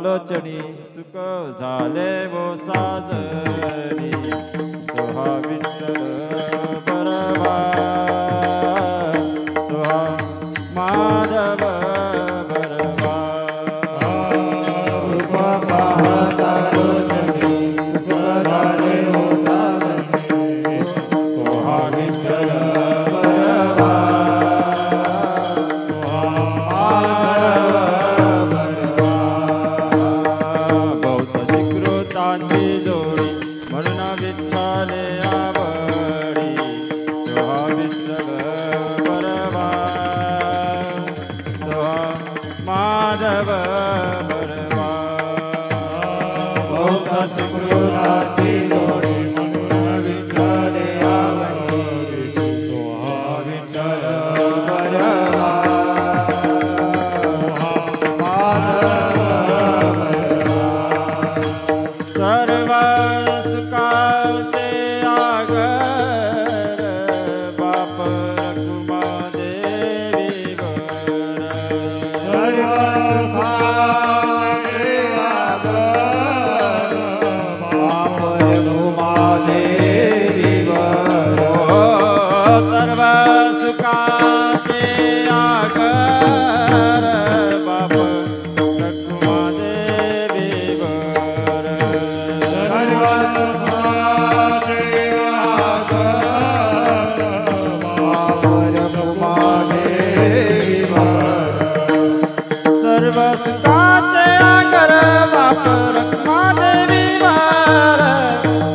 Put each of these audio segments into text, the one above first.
लोचनी सुख झाले वो साजनी तुहा विठ्ठल बरवा तुहा माधव बरवा रूप पाहता लोचनी सुख झाले वो साजनी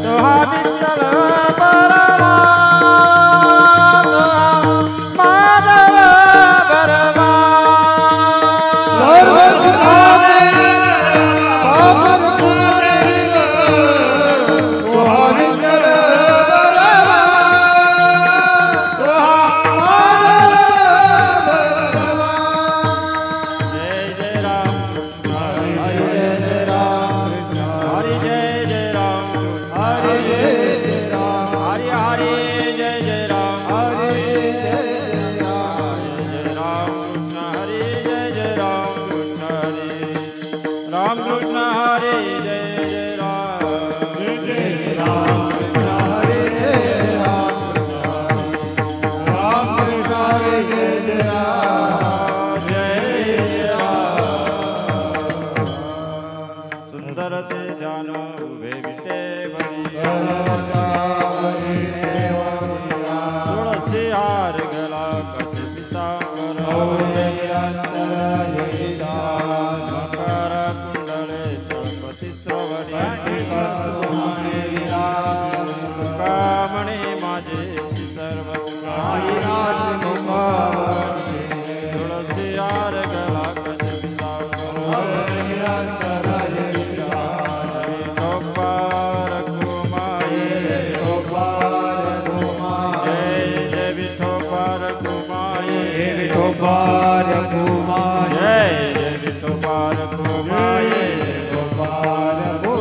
तुहा विठ्ठल बरवा Kumaye, Kumaye, Kumaye,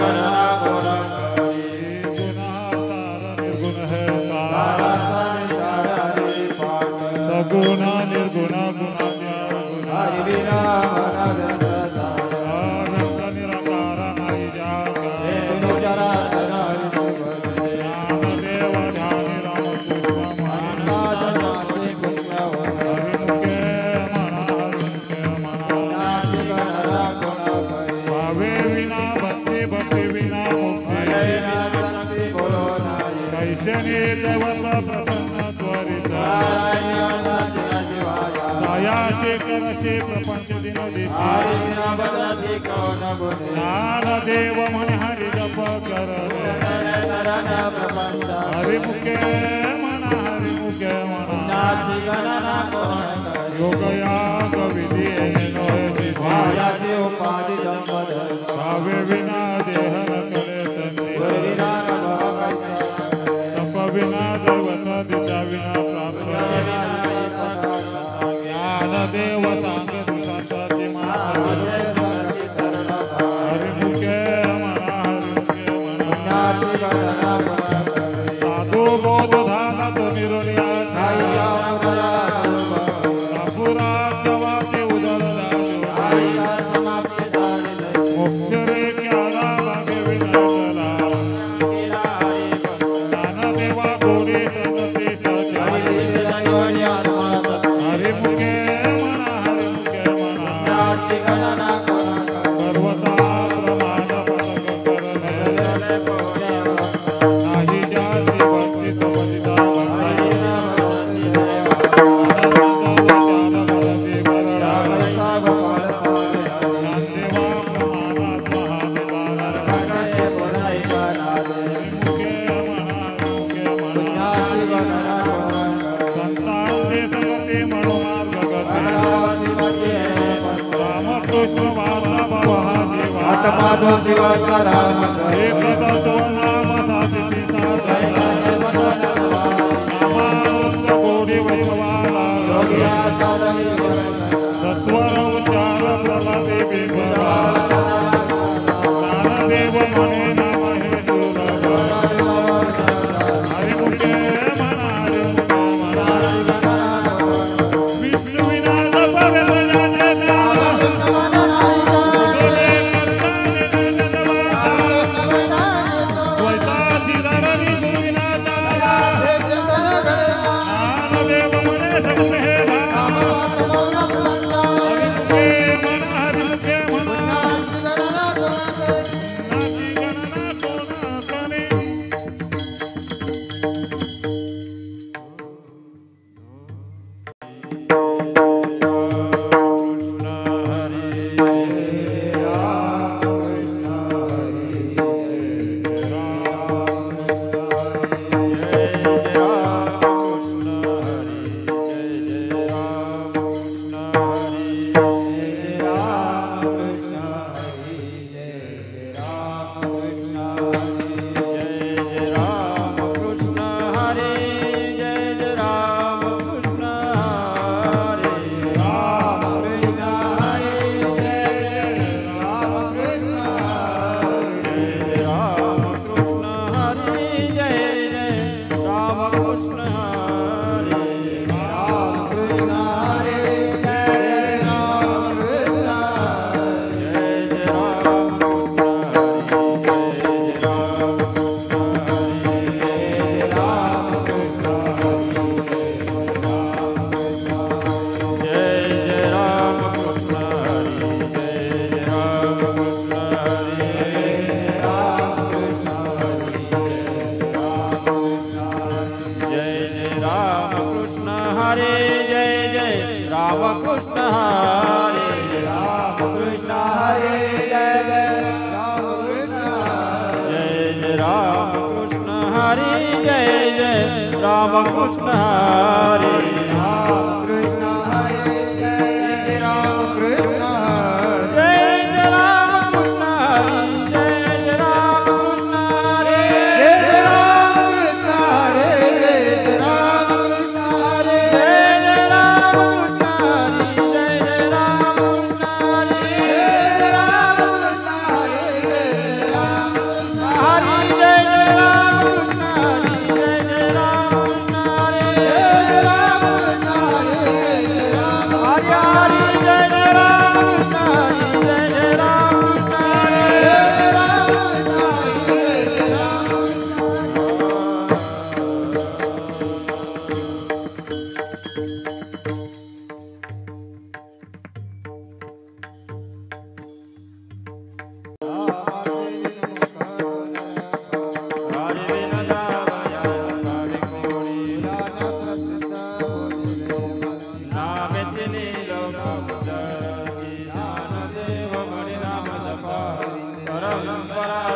गणना गुण करी निर्गुण है सारा संसार हरि पाठ सगुण निर्गुण गुण हरि बिना मन जगता अनंत निराकार हरि जागा हेतु चराचर हरि सुभद्रे ज्ञान देव ध्यान राम पुष्प नाथनाथि कृष्ण हरिमुखे मना नाथि गणना गुण करी भावे विना भक्ति भक्ति विना मुक्ति हरिना शक्ति बोलो नाहि कैसे देवत प्रसन्न त्वरित दयासे करसे प्रपंच दिन दिशे ज्ञान देव मन हरि जप कर हरिमुखे मना योग याग विधि उपाधि भावे बिना देह न करे संधि तप बिना दैवत दिशा बिना प्राप्त ज्ञान देव सांग दुसाची हरिमुखे मना साधु बोध धान तो निरोनिया पुरा जवाते उदर मोक्ष रे क्याला भागे विना ज्ञान देवा गोरी सदते हरिमुखे मना पर्वता प्रमाण पसंग करने नाही जाती भक्ति तो बलिदा माधव शिवाचा राम एक तो नाम साधिती कोडी वैभवाला सत्वर उच्चार प्रभाते बिंबा ज्ञानदेव मने नाम हे सुलभ हरिमुखे मना विष्णु विना जप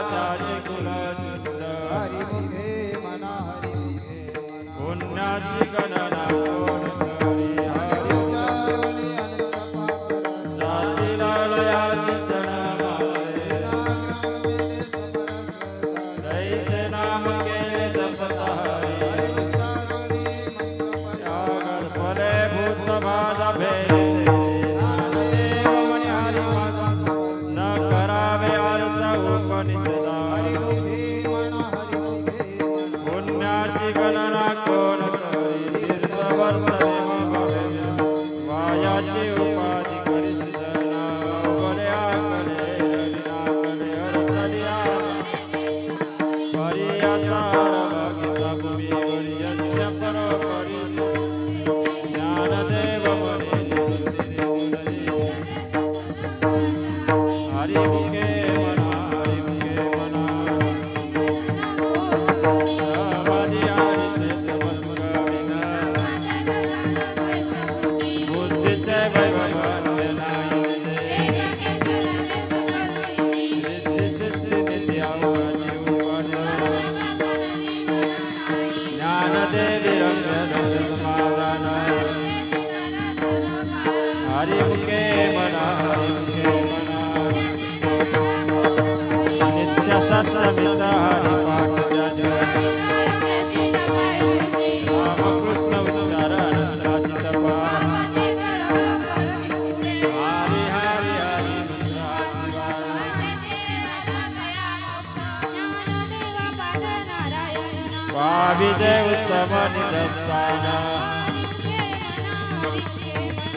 त्याचे कुलचुंड हरिमुखे मना हरिमुखे मना पुण्याची गणना कोण करी हरिचारणी अनंत पापर जाती लया शिक्षण मारे दैसे नाम केले जपत हरी त्यागर फले भूत बाधा भेदे ज्ञानदेव म्हणे हरी न करावे अर्थ उपनिषदा पुण्याची गणना कोण करी तीर्थवर्तने मग वायाची उपाधी करीत जना बऱ्या करे रविना करे अर्थलिया परियाचार बघिता भूमीवर यज्ञ परोपरी ज्ञानदेव म्हणे निवृत्तीने उरली हरिमुखे म्हणा हरिमुखे म्हणा समाधी आणि तेच मत्कविना बुद्धीचे वैभवन नाही सिद्धी नित्य अवघाची उपद ज्ञानदेवी रम्य समाधान हरिमुखे म्हणा हरिमुखे म्हणा नित्य सत्समित हरिपाठ जन रामकृष्ण उच्चार अनंताची तपा हरी हरी हरी पाविदे उत्तम निदस्तान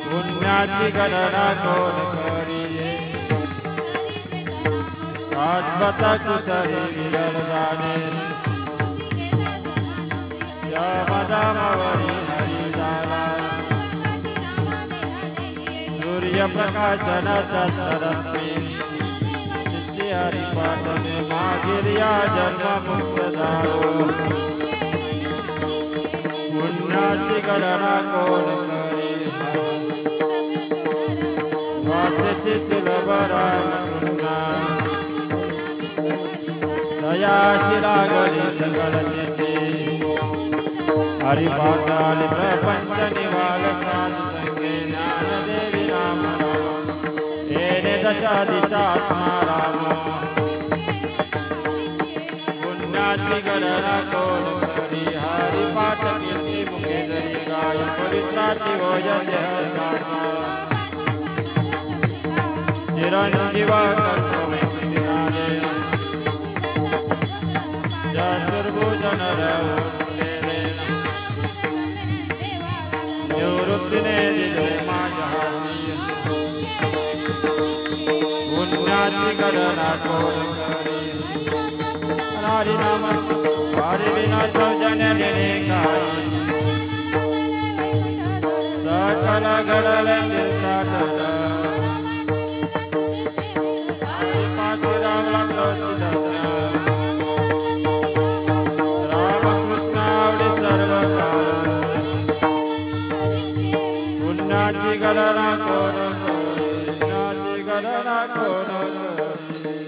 पुण्याची गणना कोण करी आत्मता कुसरी विरल जाणे यमदमवरी हरी झाला सूर्यप्रकाशन चतरस्मी सिद्धी हरिपाठने मागिर्या जन्ममुक्त झालो पुण्याची गणना कोण करी वाचेची सुलभ रामकृष्णा दयाची लागली सकल चित्ती हरिपाठाली प्रपंच निवाल साधु संगे ज्ञानदेवी राम राम येणे दशा दिशा आत्मा राम पुण्याची गणना कोण करी हरिपाठ कीर्ती मुखे जरी गाय पवित्राची भोजन चिरंजीवा करतो व्यक्तिनाले चतुर्भुजन निवृत्तीने दिले माझ्या हाती पुण्याची गणना कोण करी हरी नाम हरी विना सौजन्य काय सकल घडल तीर्थाटन पाठी रामला रामकृष्ण आवडी सर्व पुण्याची गणना कोण करी पुण्याची गणना कोण करी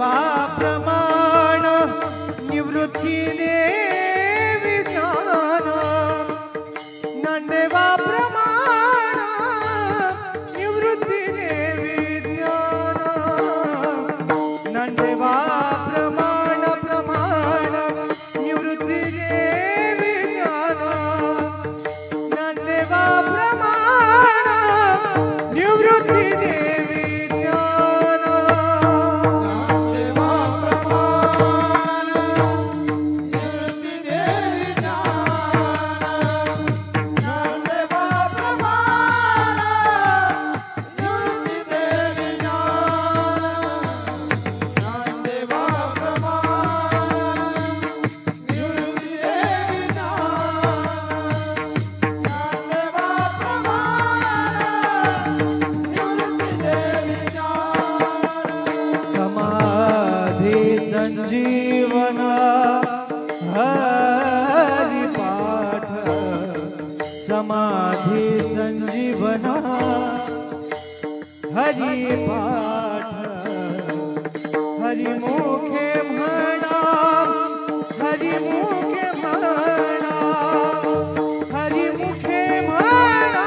नांदेवा प्रमाण निवृत्ती देवी ज्ञान नांदेवा प्रमाण निवृत्ती देवी ज्ञान नांदेवा प्रमाण प्रमाण निवृत्ती देवी ज्ञान नांदेवा प्रमाण निवृत्ती देवी ज्ञान नांदेवा प्रमाण निवृत्ती देवी ज्ञान नांदेवा प्रमाण निवृत्ती देवी ज्ञान नांदेवा प्रमाण निवृत्ती देवी समाधि संजीवन हरि पाठ समाधि संजीवन हरि पाठ हरि मुखे म्हणा हरि मुखे म्हणा हरि मुखे म्हणा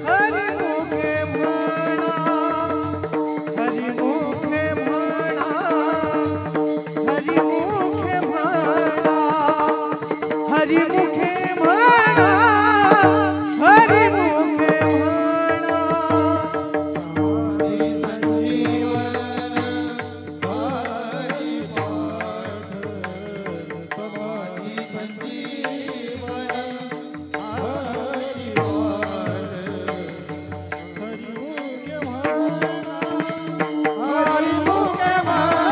हरि मुखे म्हणा हरि मुखे म्हणा हरि मुखे म्हणा हरि मुखे म्हणा हरि मुखे म्हणा समाधी संजीवन हरि पाठ समाधी संजीवन हरि पाठ हरि मुखे म्हणा हरि मुखे म्हणा हरि मुखे म्हणा हरि मुखे म्हणा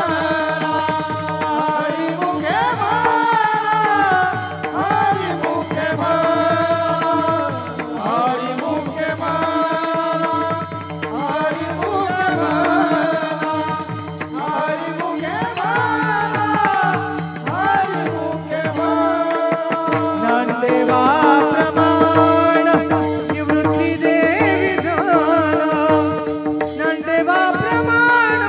हरि मुखे म्हणा हरि मुखे म्हणा हरि मुखे म्हणा हरि मुखे म्हणा नांदेवा प्रमाण निवृत्ती देवी ज्ञान नांदेवा प्रमाण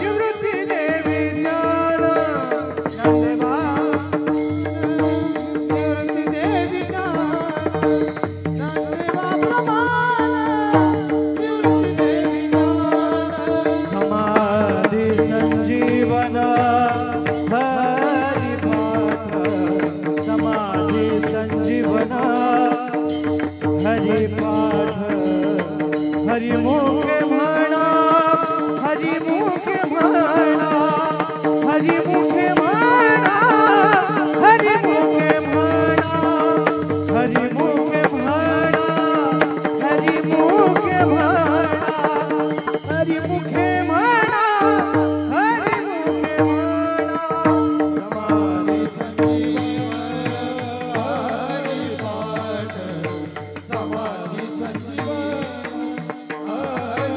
निवृत्ती देवी ज्ञान नांदेवा निवृत्ती देवी ज्ञान नांदेवा प्रमाण निवृत्ती देवी ज्ञान समाधि संजीवन हरि पाठ समाधि संजीवन हरि पाठ हरि मुखे म्हणा हरि मुखे म्हणा हरि मुखे म्हणा हरि मुखे म्हणा हरि मुखे म्हणा हरि मुखे म्हणा हरि मुखे म्हणा हरि मुखे म्हणा समाधी संजीवन हरि पाठ समाधी संजीवन हरि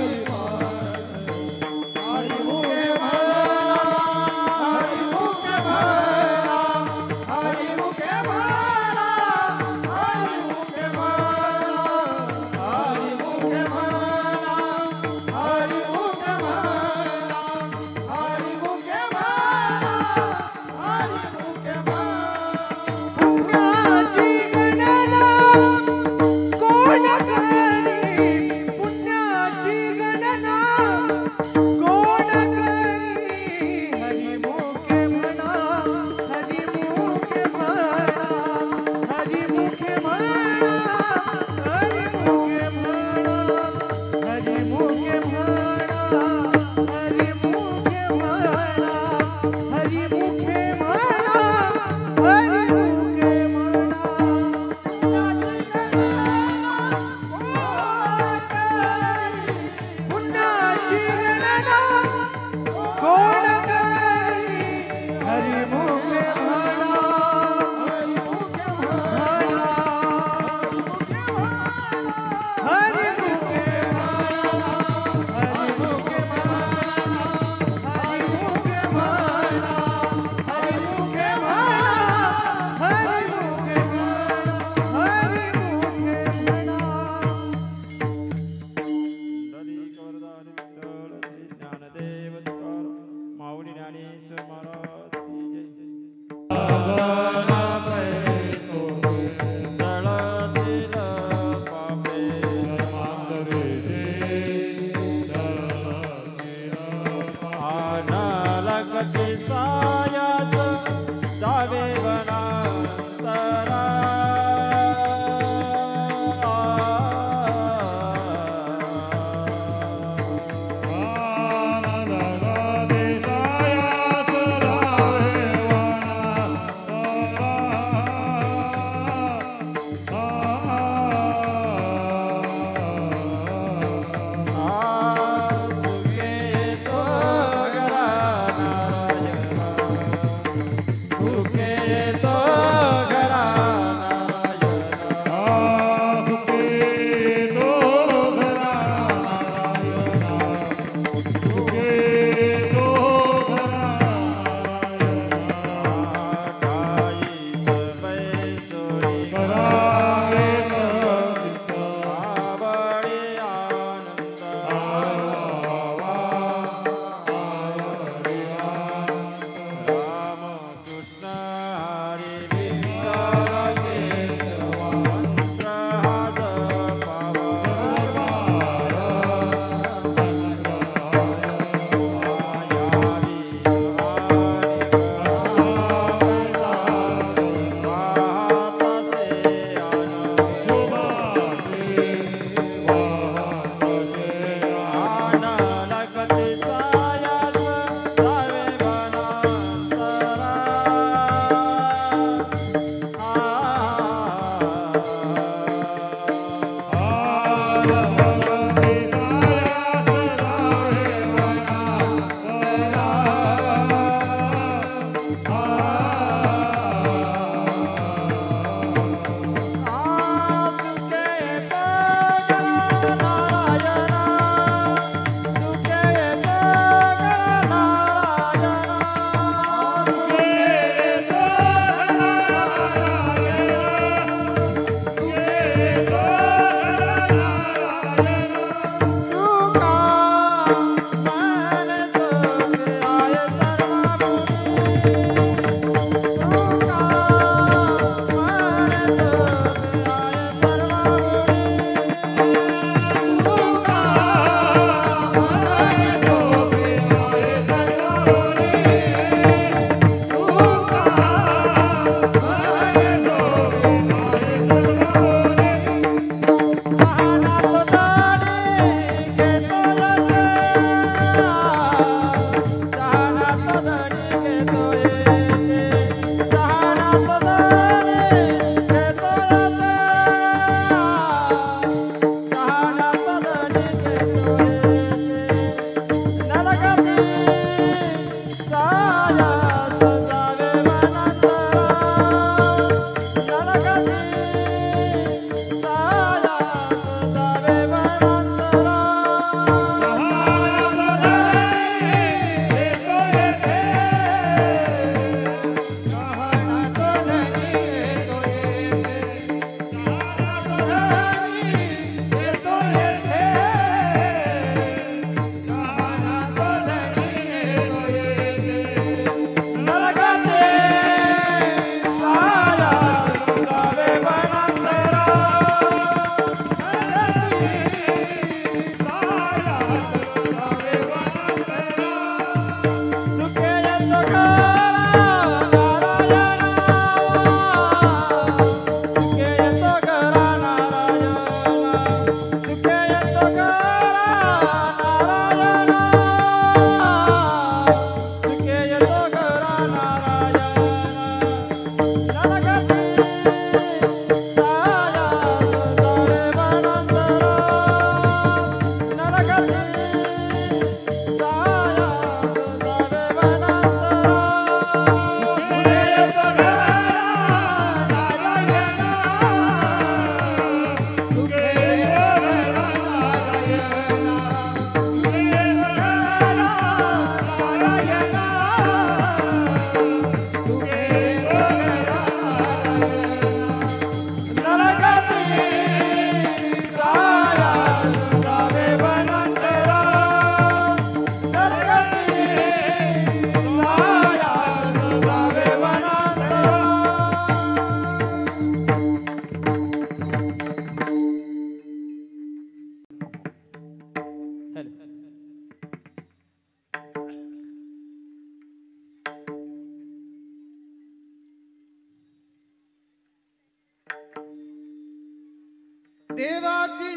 देवाची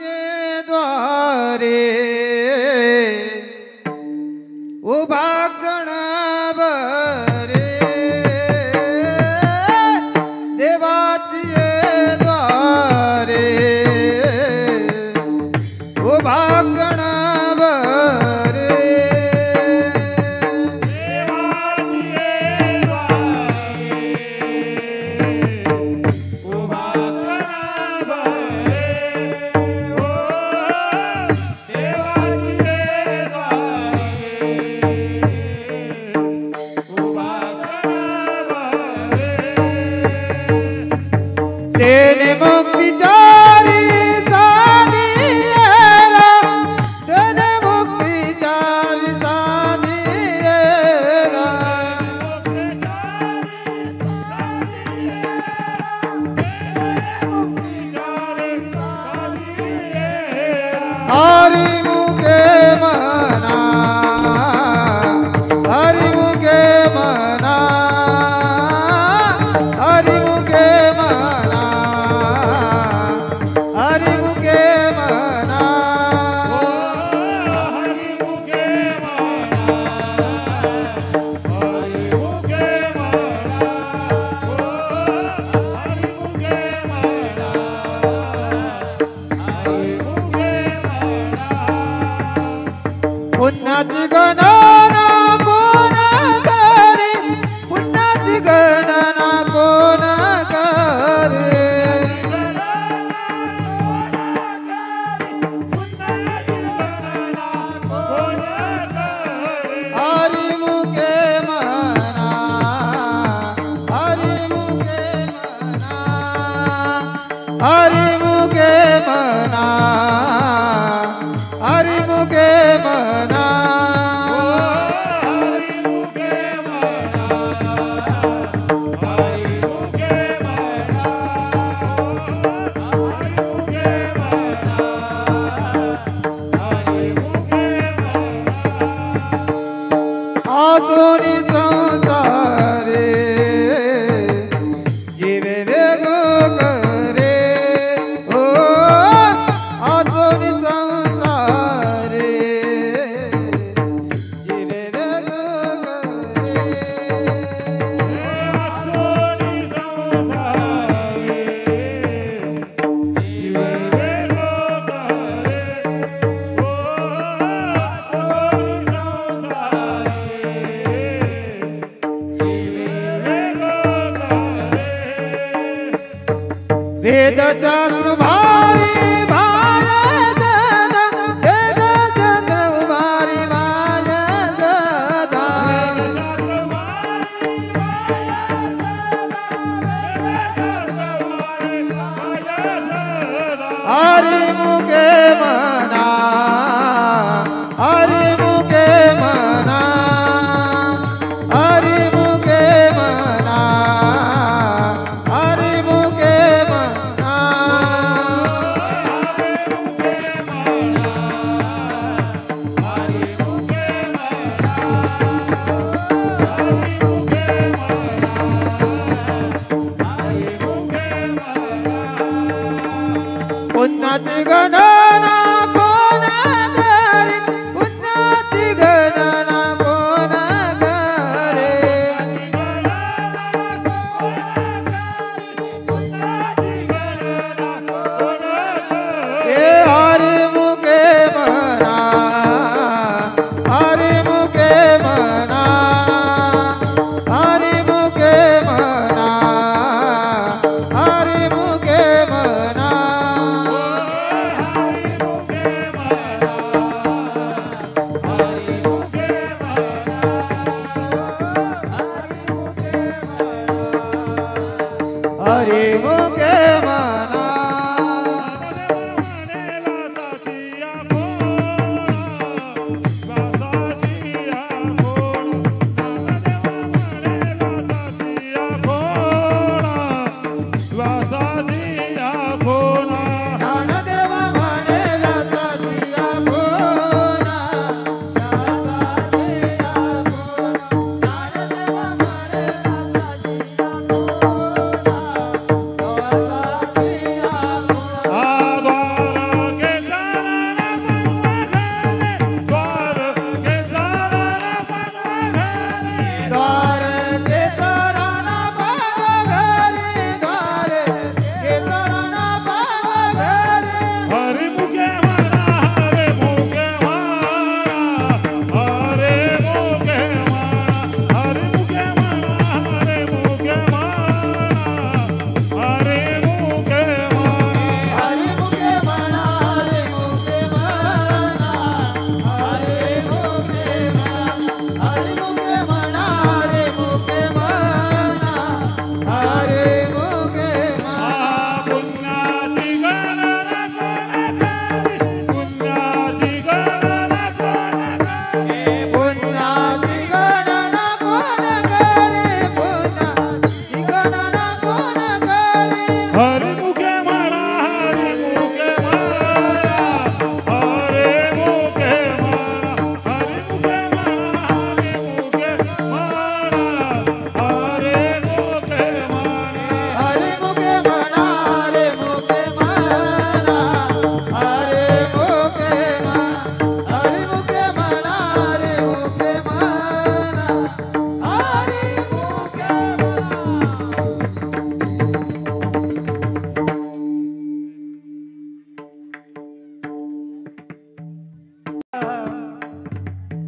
द्वारे उभा जण बरे देवाची द्वारे उभा जण बरे तेने मुक्तिचारी सानियेरा तेने मुक्तिचारी सानियेरा हरि मुखे मना हरि मुखे मना हरि मुखे मना हरि मुखे मना हरि मुखे मना हरि मुखे मना हरि मुखे मना हरि मुखे मना पुण्याची गणना कोण करे पुण्याची गणना कोण करे हरि मुखे मना हरि मुखे मना हरि मुखे मना हरि मुखे मना आसोनी संसारे जीवे वेग करे ओ आसोनी संसारे जीवे वेग करे वेद चंद्र भारी भारत वेद चंद्र भारी भारत हरि मुखे मना हरि मुखे मना हरि मुखे मना हरि मुखे मना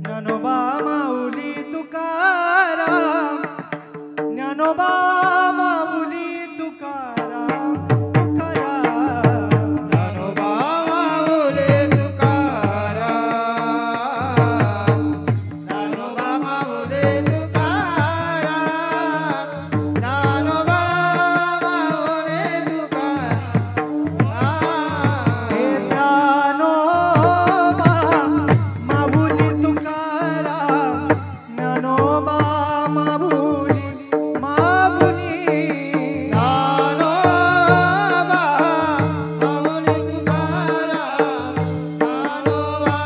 ज्ञानोबा माऊली तुकाराम ज्ञानोबा माऊली तुकाराम तुकाराम ज्ञानोबा माऊली तुकाराम ज्ञानोबा माऊली तुकाराम ज्ञानोबा माऊली तुकाराम हे ज्ञानोबा माऊली तुकाराम ज्ञानोबा माऊली माऊली ज्ञानोबा माऊली तुकाराम ज्ञानोबा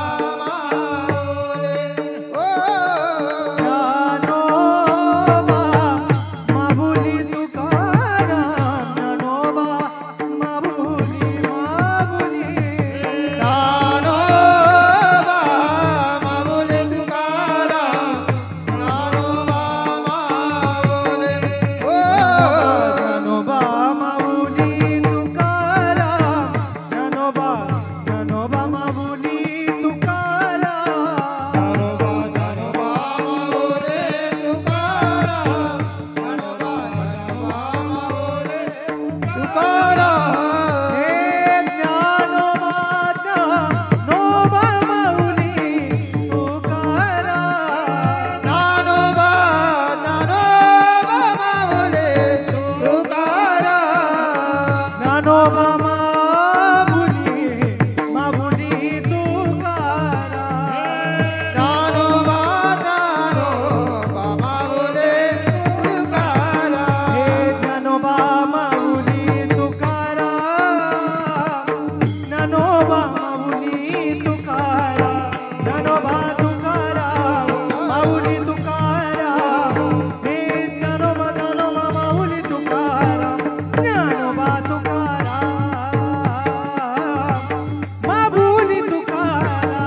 माऊली ओ ज्ञानोबा माऊली तुकाराम ज्ञानोबा माऊली माऊली ज्ञानोबा माऊली तुकाराम ज्ञानोबा माऊली ओ ज्ञानोबा माऊली तुकाराम ज्ञानोबा ज्ञानोबा माऊली तुकाराम ज्ञानोबा माऊली तुकाराम ज्ञानोबा माऊली तुकाराम हे ज्ञानोबा ज्ञानोबा माऊली तुकाराम ज्ञानोबा माऊली तुकाराम ज्ञानोबा माऊली माऊली तुकाराम ज्ञानोबा माऊली तुकाराम हे ज्ञानोबा माऊली तुकाराम ज्ञानोबा माऊली तुकाराम ज्ञानोबा तुकाराम माऊली तुकाराम हे ज्ञानोबा ज्ञानोबा माऊली तुकाराम ज्ञानोबा तुकाराम माऊली तुकाराम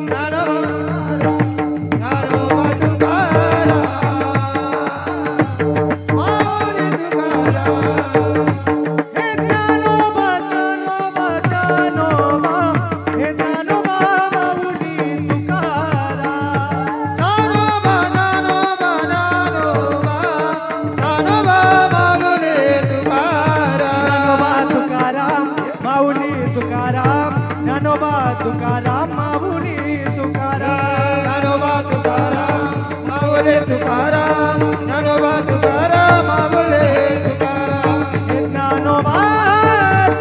ज्ञानोबा माऊली तुकाराम ज्ञानोबा माऊली तुकाराम माऊली तुकाराम माऊली तुकाराम माऊली तुकाराम ज्ञानोबा तुकाराम माऊली तुकाराम ज्ञानोबा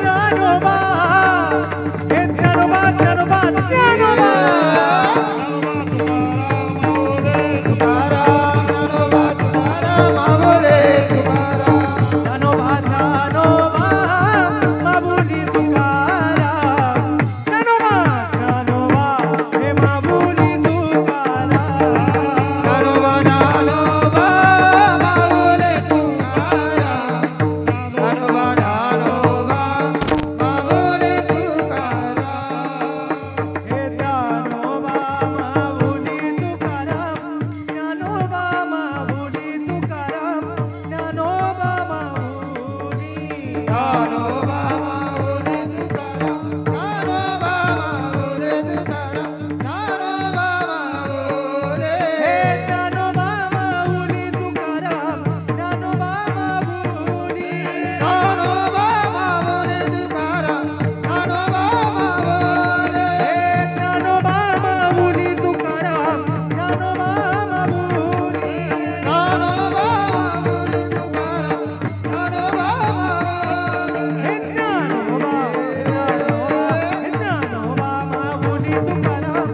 ज्ञानोबा हे ज्ञानोबा ज्ञानोबा ज्ञानोबा तुकाराम ज्ञानोबा तुकाराम माऊली तुकाराम ज्ञानोबा ज्ञानोबा माऊली तुकाराम ज्ञानोबा ज्ञानोबा हे माऊली तुकाराम ज्ञानोबा माऊली तुकाराम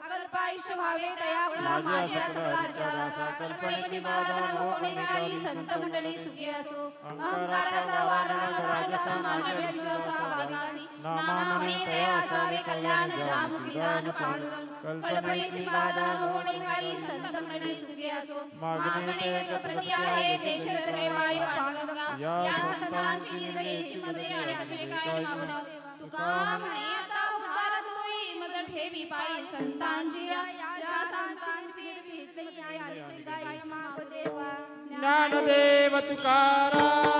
अकल्प आयुष्य व्हावे दयाळू माझ्या सकलाचाराचा कल्पनेची बाधा न होणे काही संत मंडळी सुखी असो अहंकाराचा वारा राजसा माझ्या विश्वासा भागासी नामाने तया असावे कल्याण धाम गिरान पांडुरंग कल्पनेची बाधा न होणे काही संत मंडळी सुखी असो मागणे प्रति आहे जे शरद वायू पांडुरंगा या संतांची निर्दयी मध्ये आणि तुझे काय मागणं तुका म्हणे आता उद्धार होई मज ठेवी पायी संतांची या संतांची चित्ती आई गाय माग देवा ज्ञानदेव तुकाराम